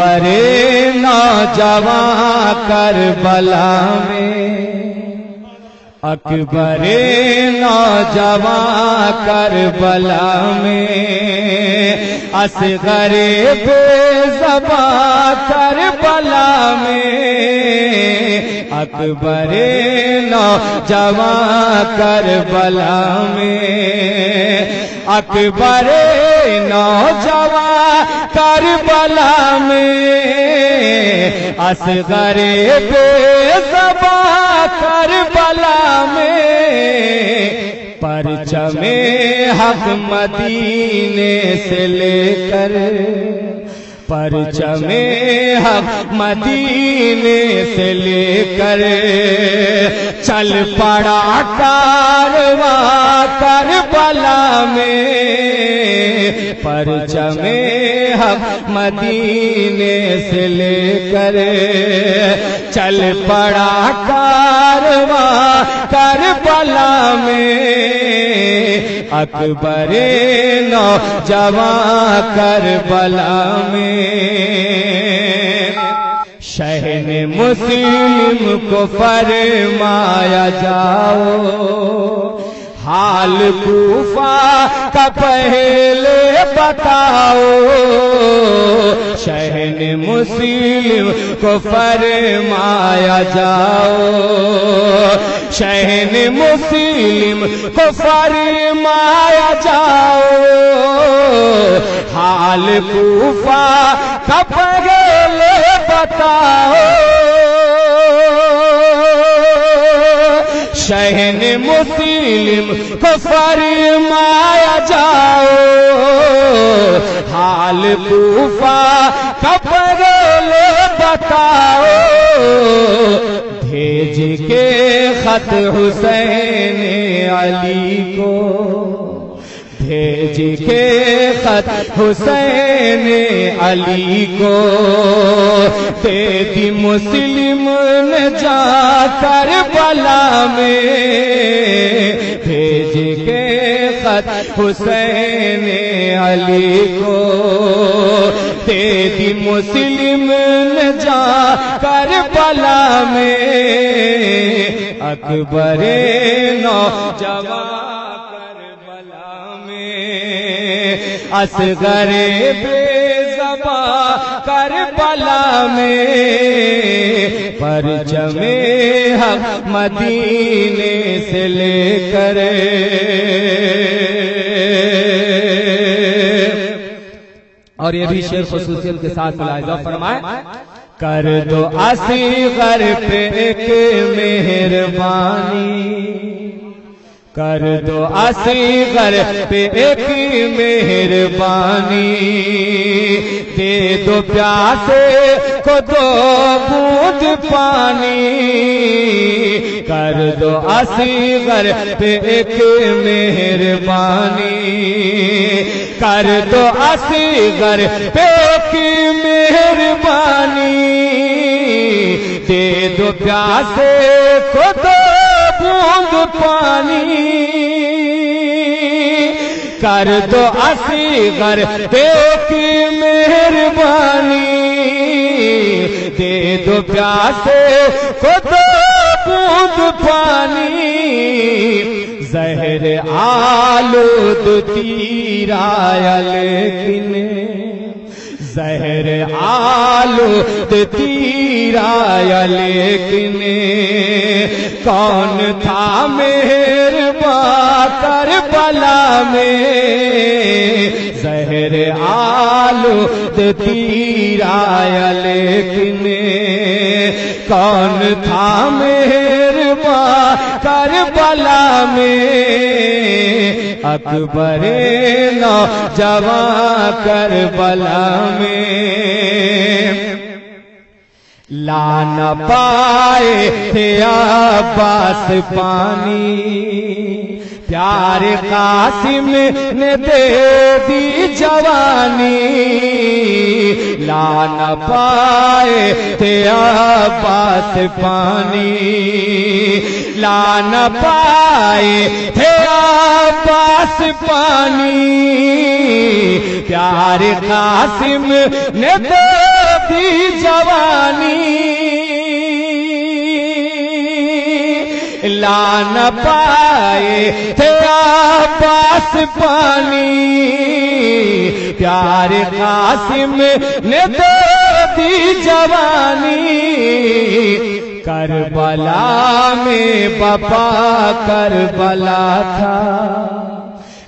ارے نوجوان کربلا میں، اکبر نوجوان کربلا میں، اصغر بے زباں کربلا میں، اکبر نوجوان کربلا میں، اکبر نوجوان کربلا میں، اصغر بے زباں کربلا میں، پرچم حق مدینے سے لے کر، پرچم حق مدینے سے لے کر، چل پڑا کارواں کربلا میں، پرچم حق مدینے سے لے کر، چل پڑا کارواں کربلا میں، اکبر نوجوان کربلا میں، شہن مسلم کو فرمایا جاؤ، حال کوفہ کا پہلے بتاؤ، شہن مسلم کو فرمایا جاؤ، شہن مسلم کو فرمایا جاؤ، حال کوفہ کا پہلے بتاؤ، شہن مسلم کو فرمایا جاؤ، حال کوفہ کا پہلے بتاؤ، بھیج کے خط حسین علی کو، بھیج کے خط حسین علی کو، دے دی مسلم نے جا کربلا میں، بھیج کے خط حسین علی کو، دے دی مسلم نے جا کربلا میں، اکبر نوجوان اصغر بے زباں کربلا میں، پرچم حق مدینے سے لے کر، اور یہ بھی شعر خصوصیت کے ساتھ ملاحظہ فرمائے، کر دو اصغر پہ ایک مہربانی، کر دو اصغر پہ ایک مہربانی، دے دو پیاسے کو دو بوند پانی، کر دو اصغر پہ ایک مہربانی، کر دو اصغر پہ ایک مہربانی، دے دو پیاسے کو دو بوند پانی، کر دو اصغر پہ ایک مہربانی، دے دو پیاسے کو دو بوند پانی، زہر آلود تیر آیا لیکن، زہر آلود تیر آیا لیکن، کون تھا مہرباں کربلا میں، زہر آلود تیر آیا لیکن، کون تھا مہرباں کربلا میں، اکبر نوجوان کربلا میں، لا نہ پائے تھے عباس پانی، پیار قاسم نے دے دی جوانی، لا نہ پائے تھے عباس پانی، لا نہ پائے تھے عباس پانی، پیار قاسم نے دے دی جوانی لا نہ پائے تھے عباس پانی پیارے قاسم نے دے دی جوانی کربلا میں بپا کربلا تھا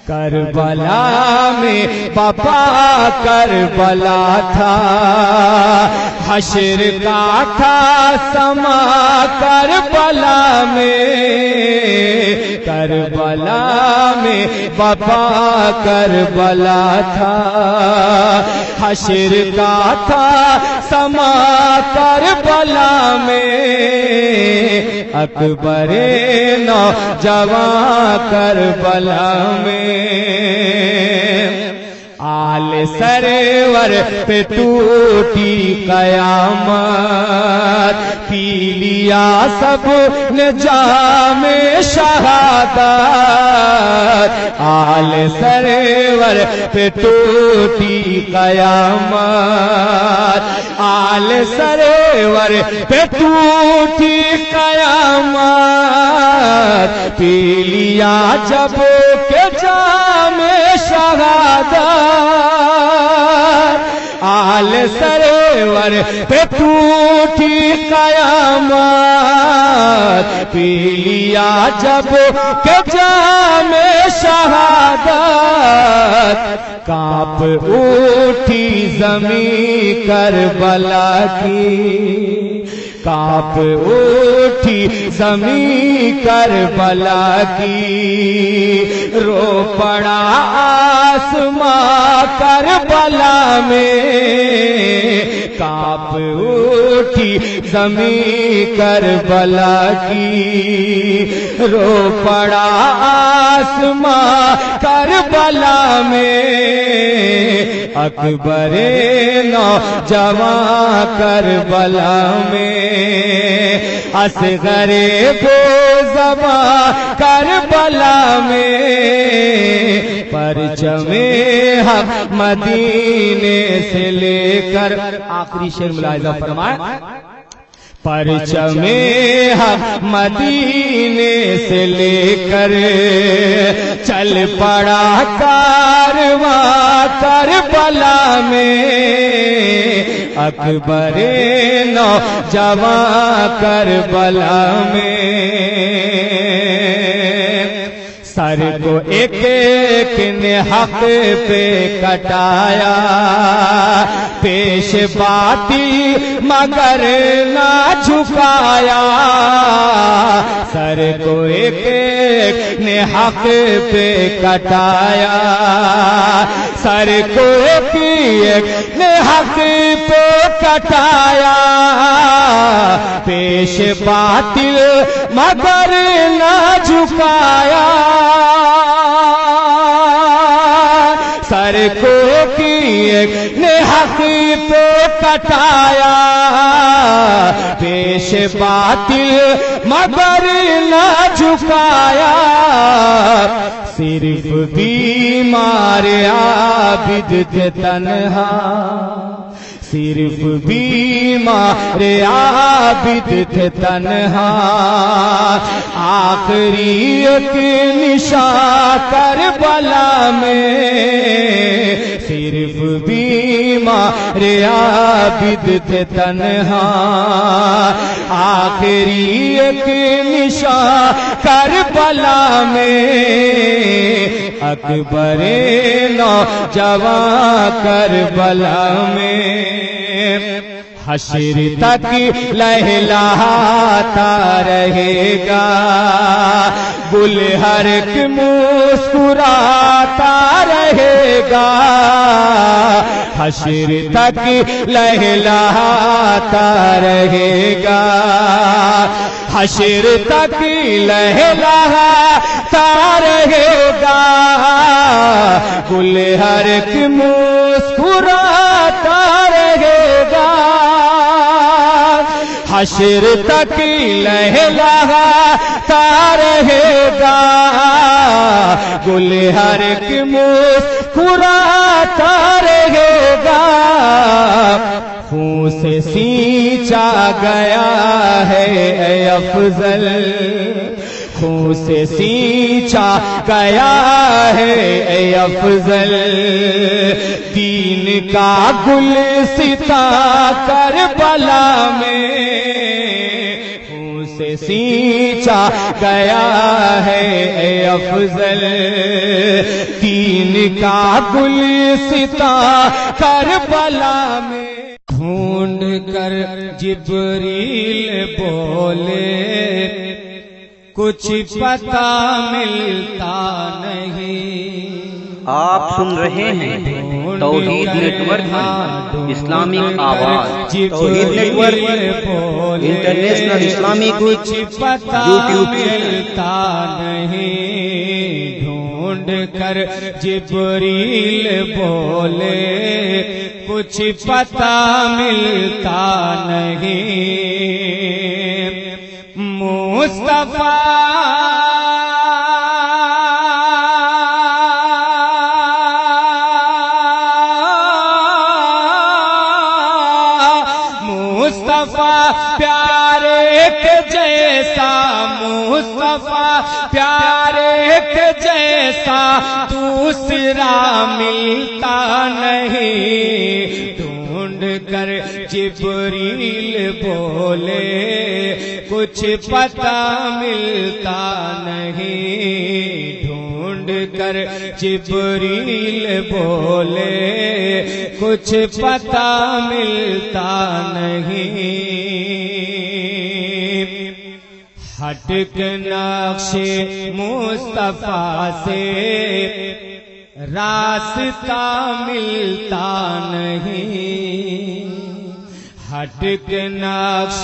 کربلا میں بپا کربلا تھا حشر کا تھا سما کربلا میں بپا کربلا تھا حشر کا تھا سما کربلا میں اکبر نوجوان کربلا میں آل سرور پہ ٹوٹی قیامت پی لیا سب نے جام شہادت آل سرور پہ ٹوٹی قیامت آل سرور پہ ٹوٹی قیامت پی لیا جب کہ جام شہادت آل سرور پہ ٹوٹی قیامت پی لیا جب کہ جام شہادت کانپ اٹھی زمین کربلا کی کانپ اٹھی زمین کربلا کی رو پڑا آسمان کربلا میں کانپ اٹھی زمین کربلا کی رو پڑا آسمان کربلا میں اکبر نوجوان کربلا میں اصغر بے زبان کربلا میں پرچم حق مدینے سے لے کر آخری شعر ملاحظہ فرمائیں پرچم حق مدینے سے لے کر چل پڑا کارواں کربلا میں اکبر نوجوان کربلا میں سر کو ایک ایک نے حق پہ کٹایا پیش باطل مگر نہ جھکایا سر کو ایک ایک نے حق پہ کٹایا سر کو ایک ایک نے حق پہ کٹایا پیش باطل مگر نہ جھکایا سر کو ایک نے حق پہ کٹایا پیش باطل مگر نہ جھکایا صرف بیمار عابد تھے تنہا صرف بیمار عابد تھے تنہا آخری ایک نشان کربلا میں صرف بیمار عابد تھے تنہا آخری ایک نشان کربلا میں اکبر نوجوان کربلا میں حشر تک لہلاتا رہے گا گل ہر ایک مسکراتا رہے گا حشر تک لہلاتا رہے گا حشر تک لہلاتا رہے گا گل ہر ایک مسکراتا رہے گا حشر تک لہلاتا رہے گا گل ہر ایک مسکراتا رہے گا خون سے سینچا گیا ہے اے افضل، خون سے سینچا گیا ہے اے افضل، دین کا گلستاں کربلا میں خون سے سینچا گیا ہے اے افضل، دین کا گلستاں کربلا میں۔ ڈھونڈ کر جبریل بولے کچھ پتہ ملتا نہیں۔ آپ سن رہے ہیں توحید نیٹ ورک اسلامک آواز، توحید network international Islamic YouTube ملتا نہیں۔ ڈھونڈ کر جبریل بولے کچھ پتہ ملتا نہیں، مصطفیٰ پیارے کے جیسا، مصطفیٰ پیارے کے جیسا دوسرا ملتا نہیں۔ ڈھونڈ کر جبریل بولے کچھ پتہ ملتا نہیں، ڈھونڈ کر جبریل بولے کچھ پتہ ملتا نہیں۔ ہٹ کے نقش مصطفیٰ سے راستہ ملتا نہیں، ہٹ کے نقش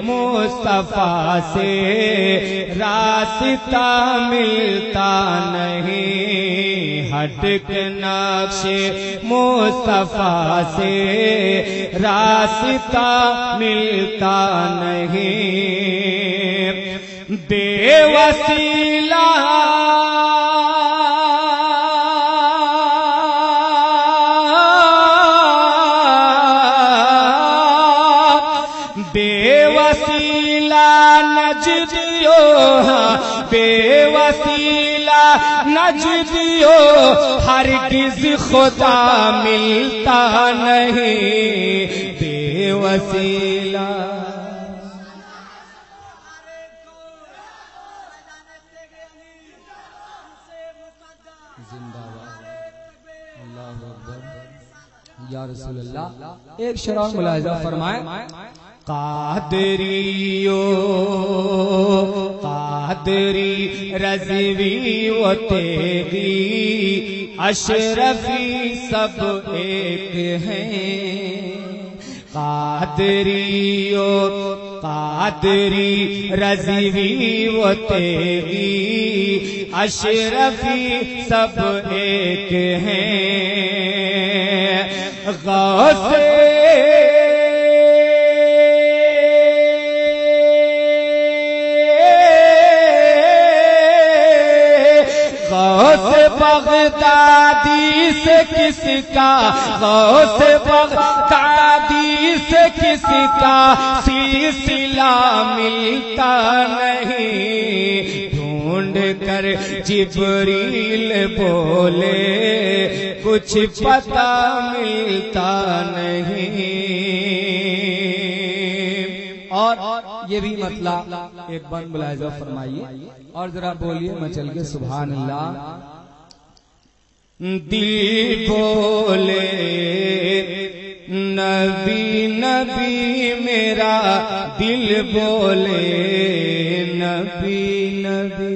مصطفیٰ سے راستہ ملتا نہیں، ہٹ کے نقش مصطفیٰ سے راستہ ملتا نہیں، بے وسیلہ نجدیو، بے وسیلہ نجدیو، ہرگز خدا ملتا نہیں، بے وسیلہ۔ زندہ باد، اللہ اکبر یا رسول اللہ۔ ایک شرح ملاحظہ فرمائے، قادریو قادری رضوی و تیغی اشرفی سب ایک ہیں، قادریو قادری رضوی و تیغی اشرفی سب ایک ہیں، غوث بغدادی سے کس کا، غوث بغدادی سے کس کا سلسلہ ملتا نہیں، ڈھونڈ کر جبریل بولے کچھ پتہ ملتا نہیں۔ اور یہ بھی مطلب ایک بار ملاحظہ فرمائیے اور ذرا بولیے مچل کے سبحان اللہ۔ دل بولے نبی نبی، میرا دل بولے نبی نبی۔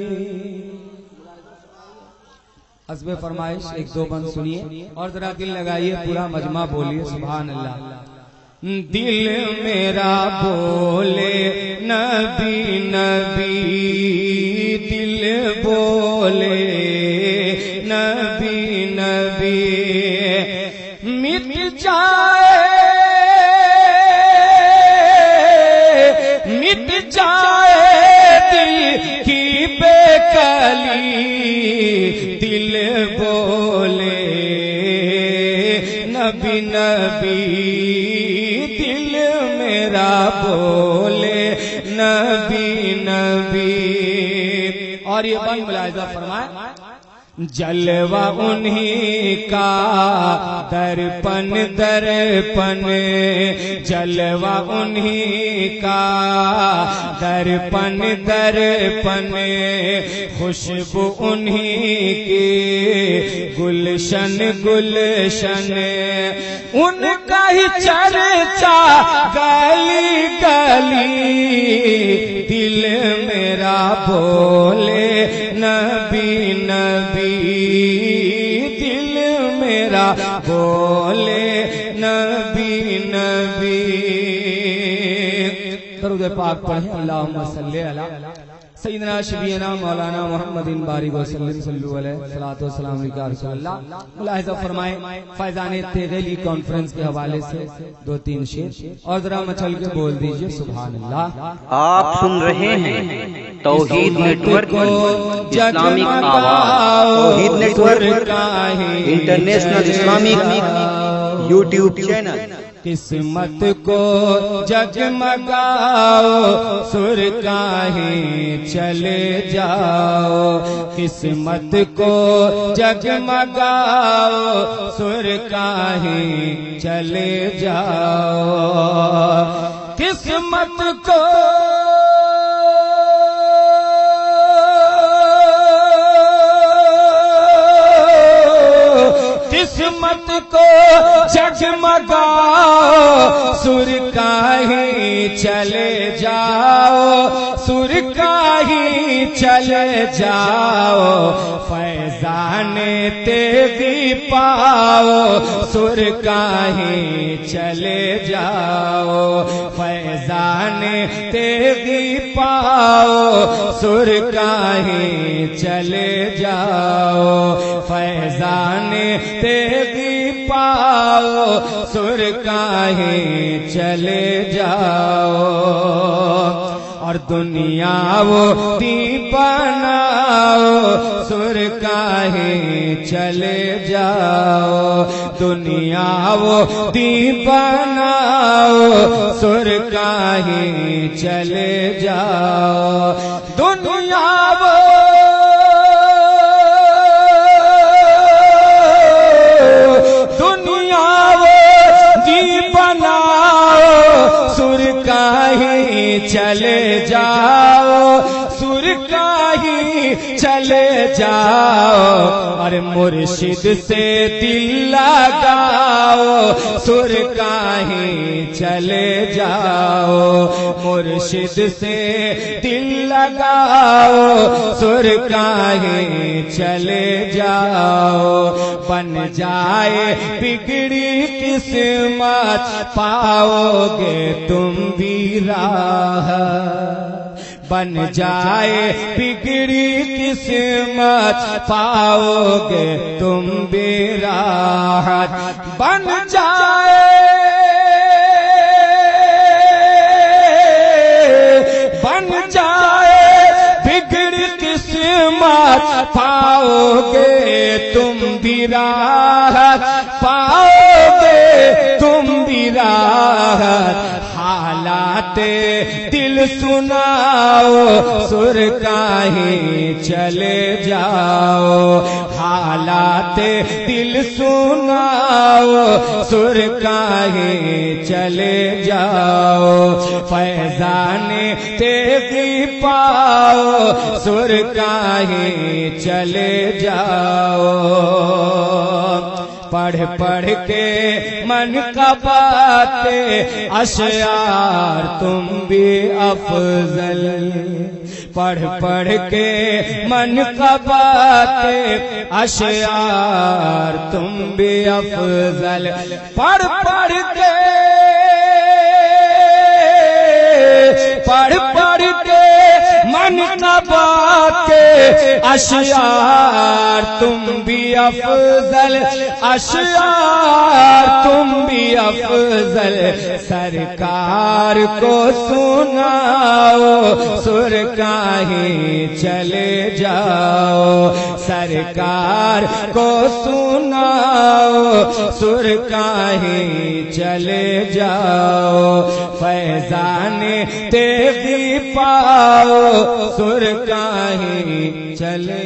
حسب فرمائش ایک دو بند سنیے اور ذرا دل لگائیے، پورا مجمع بولیے سبحان اللہ۔ دل میرا بولے نبی نبی، دل بولے نبی نبی، مٹ جائے دل کی بے کلی، دل بولے نبی نبی، دل میرا بولے نبی نبی. اور یہ بند ملاحظہ فرمائے جلوہ انہی کا درپن درپن، جلوہ انہی کا درپن درپن، خوشبو انہی کی گلشن گلشن، ان کا ہی چرچا گلی گلی، دل میرا بولے نبی نبی، دل میرا بولے نبی نبی. درود پاک پڑھیں اللہم صلی علی سیدنا شفیعنا مولانا محمد بارک وسلم صلو علیہ الصلوۃ والسلام علیکہ رسول اللہ. ملاحظہ فرمائیں فیضان تیغیلی کانفرنس کے حوالے سے دو تین شعر اور ذرا مچل کے بول دیجئے سبحان اللہ. آپ سن رہے ہیں توحید نیٹ ورک اسلامک آواز، توحید network international Islamic YouTube channel. قسمت کو جگمگاؤ سر کہیں چلے جاؤ، قسمت کو جگمگاؤ سر کہیں چلے جاؤ، قسمت کو قسمت کو جگمگاؤ سر کہیں چلے جاؤ، سر کہیں چلے جاؤ، فیضان تیغی پاؤ سر کہیں چلے جاؤ، فیضان تیغی پاؤ سر کہیں چلے جاؤ، فیضان تیغی پاؤ سر کہیں چلے جاؤ. اور دنیا وہ دی بناؤ سر کہیں چلے جاؤ، دنیا وہ دی بناؤ سر کہیں چلے جاؤ، دنیا وہ چلے جاؤ، سر کہیں چلے جاؤ، اور مرشد سے دل لگاؤ سر کہیں چلے جاؤ، مرشد سے دل لگاؤ سر کہیں چلے جاؤ، بن جائے بگڑی قسمت پاؤ گے تم بھی راہ، بن جائے بگڑی قسمت پاؤ گے تم بھی راحت، بن جائے بگڑی قسمت پاؤ گے تم بھی راحت، پاؤ گے تم بھی راحت، حالات دل سناؤ سر کہیں چلے جاؤ، حالات دل سناؤ سر کہیں چلے جاؤ، فیضان تیغی پاؤ سر کہیں چلے جاؤ. پڑھ پڑھ کے من کا باتیں اشعار تم بھی افضل، پڑھ پڑھ کے من کا باتیں اشعار تم بھی افضل، پڑھ پڑھ کے من منقبہ کے اشعار تم بھی افضل اشعار تم بھی افضل سرکار کو سناؤ سر کہیں چلے جاؤ سرکار کو سناؤ سر کہیں چلے جاؤ فیضان تیغی پاؤ سر کہیں چلے